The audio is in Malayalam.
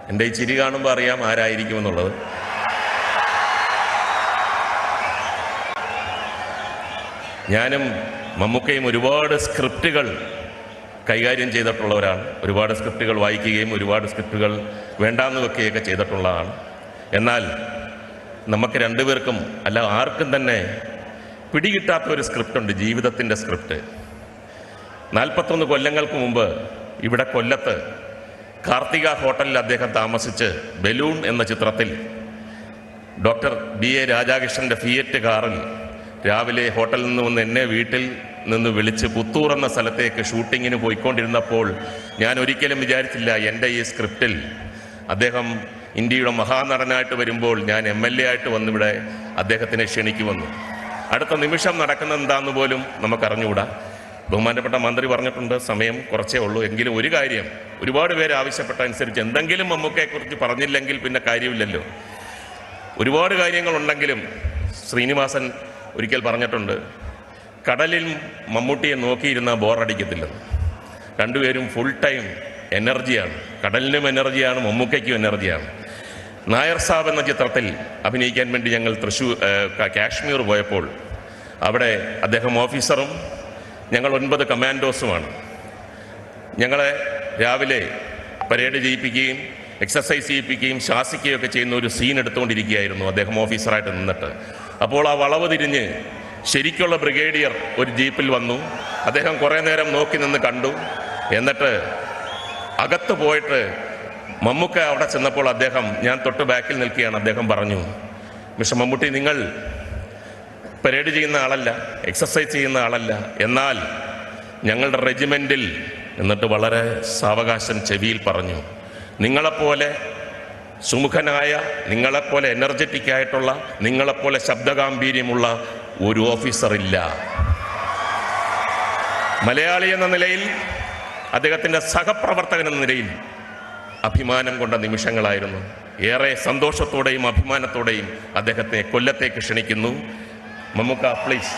എൻ്റെ ഈ ചിരി കാണുമ്പോൾ അറിയാം ആരായിരിക്കുമെന്നുള്ളത്. ഞാനും മമ്മൂക്കയും ഒരുപാട് സ്ക്രിപ്റ്റുകൾ കൈകാര്യം ചെയ്തിട്ടുള്ളവരാണ്. ഒരുപാട് സ്ക്രിപ്റ്റുകൾ വായിക്കുകയും ഒരുപാട് സ്ക്രിപ്റ്റുകൾ വേണ്ടാന്ന് വെക്കുകയൊക്കെ ചെയ്തിട്ടുള്ളതാണ്. എന്നാൽ നമുക്ക് രണ്ടുപേർക്കും അല്ല ആർക്കും തന്നെ പിടികിട്ടാത്ത ഒരു സ്ക്രിപ്റ്റുണ്ട്, ജീവിതത്തിൻ്റെ സ്ക്രിപ്റ്റ്. 41 കൊല്ലങ്ങൾക്ക് മുമ്പ് ഇവിടെ കൊല്ലത്ത് കാർത്തിക ഹോട്ടലിൽ അദ്ദേഹം താമസിച്ച് ബലൂൺ എന്ന ചിത്രത്തിൽ ഡോക്ടർ BA രാധാകൃഷ്ണൻ്റെ ഫിയറ്റ് കാറിൽ രാവിലെ ഹോട്ടലിൽ നിന്ന് വന്ന് എന്നെ വീട്ടിൽ നിന്ന് വിളിച്ച് പുത്തൂർ എന്ന സ്ഥലത്തേക്ക് ഷൂട്ടിങ്ങിന് പോയിക്കൊണ്ടിരുന്നപ്പോൾ ഞാൻ ഒരിക്കലും വിചാരിച്ചില്ല എൻ്റെ ഈ സ്ക്രിപ്റ്റിൽ അദ്ദേഹം ഇന്ത്യയുടെ മഹാനടനായിട്ട് വരുമ്പോൾ ഞാൻ MLA ആയിട്ട് വന്നിവിടെ അദ്ദേഹത്തിനെ ക്ഷണിക്കുമെന്ന്. അടുത്ത നിമിഷം നടക്കുന്ന എന്താണെന്ന് പോലും നമുക്കറിഞ്ഞുകൂടാ. ബഹുമാനപ്പെട്ട മന്ത്രി പറഞ്ഞിട്ടുണ്ട് സമയം കുറച്ചേ ഉള്ളൂ. എങ്കിലും ഒരു കാര്യം, ഒരുപാട് പേര് ആവശ്യപ്പെട്ട അനുസരിച്ച് എന്തെങ്കിലും മമ്മൂക്കയെക്കുറിച്ച് പറഞ്ഞില്ലെങ്കിൽ പിന്നെ കാര്യമില്ലല്ലോ. ഒരുപാട് കാര്യങ്ങളുണ്ടെങ്കിലും ശ്രീനിവാസൻ ഒരിക്കൽ പറഞ്ഞിട്ടുണ്ട്, കടലിൽ മമ്മൂട്ടിയെ നോക്കിയിരുന്നാൽ ബോറടിക്കത്തില്ലെന്ന്. രണ്ടുപേരും ഫുൾ ടൈം എനർജിയാണ്. കടലിനും എനർജിയാണ്, മമ്മൂക്കയ്ക്കും എനർജിയാണ്. നായർ സാബ് എന്ന ചിത്രത്തിൽ അഭിനയിക്കാൻ വേണ്ടി ഞങ്ങൾ കാശ്മീർ പോയപ്പോൾ അവിടെ അദ്ദേഹം ഓഫീസറും ഞങ്ങൾ 9 കമാൻഡോസുമാണ്. ഞങ്ങളെ രാവിലെ പരേഡ് ചെയ്യിപ്പിക്കുകയും എക്സസൈസ് ചെയ്യിപ്പിക്കുകയും ശാസിക്കുകയും ഒക്കെ ചെയ്യുന്ന ഒരു സീൻ എടുത്തുകൊണ്ടിരിക്കുകയായിരുന്നു അദ്ദേഹം ഓഫീസറായിട്ട് നിന്നിട്ട്. അപ്പോൾ ആ വളവ് തിരിഞ്ഞ് ശരിക്കുള്ള ബ്രിഗേഡിയർ ഒരു ജീപ്പിൽ വന്നു. അദ്ദേഹം കുറേ നേരം നോക്കി നിന്ന് കണ്ടു. എന്നിട്ട് അകത്ത് പോയിട്ട് മമ്മൂക്ക അവിടെ ചെന്നപ്പോൾ അദ്ദേഹം, ഞാൻ തൊട്ട് ബാക്കിൽ നിൽക്കുകയാണ്, അദ്ദേഹം പറഞ്ഞു, മിസ്റ്റർ മമ്മൂട്ടി, നിങ്ങൾ പരേഡ് ചെയ്യുന്ന ആളല്ല, എക്സസൈസ് ചെയ്യുന്ന ആളല്ല, എന്നാൽ ഞങ്ങളുടെ റെജിമെൻറ്റിൽ, എന്നിട്ട് വളരെ സാവകാശം ചെവിയിൽ പറഞ്ഞു, നിങ്ങളെപ്പോലെ സുമുഖനായ, നിങ്ങളെപ്പോലെ എനർജറ്റിക് ആയിട്ടുള്ള, നിങ്ങളെപ്പോലെ ശബ്ദഗാംഭീര്യമുള്ള ഒരു ഓഫീസറില്ല. മലയാളി എന്ന നിലയിൽ, അദ്ദേഹത്തിൻ്റെ സഹപ്രവർത്തകൻ എന്ന നിലയിൽ അഭിമാനം കൊണ്ട നിമിഷങ്ങളായിരുന്നു. ഏറെ സന്തോഷത്തോടെയും അഭിമാനത്തോടെയും അദ്ദേഹത്തെ കൊല്ലത്തേക്ക് ക്ഷണിക്കുന്നു. മമ്മൂക്ക, പ്ലീസ്.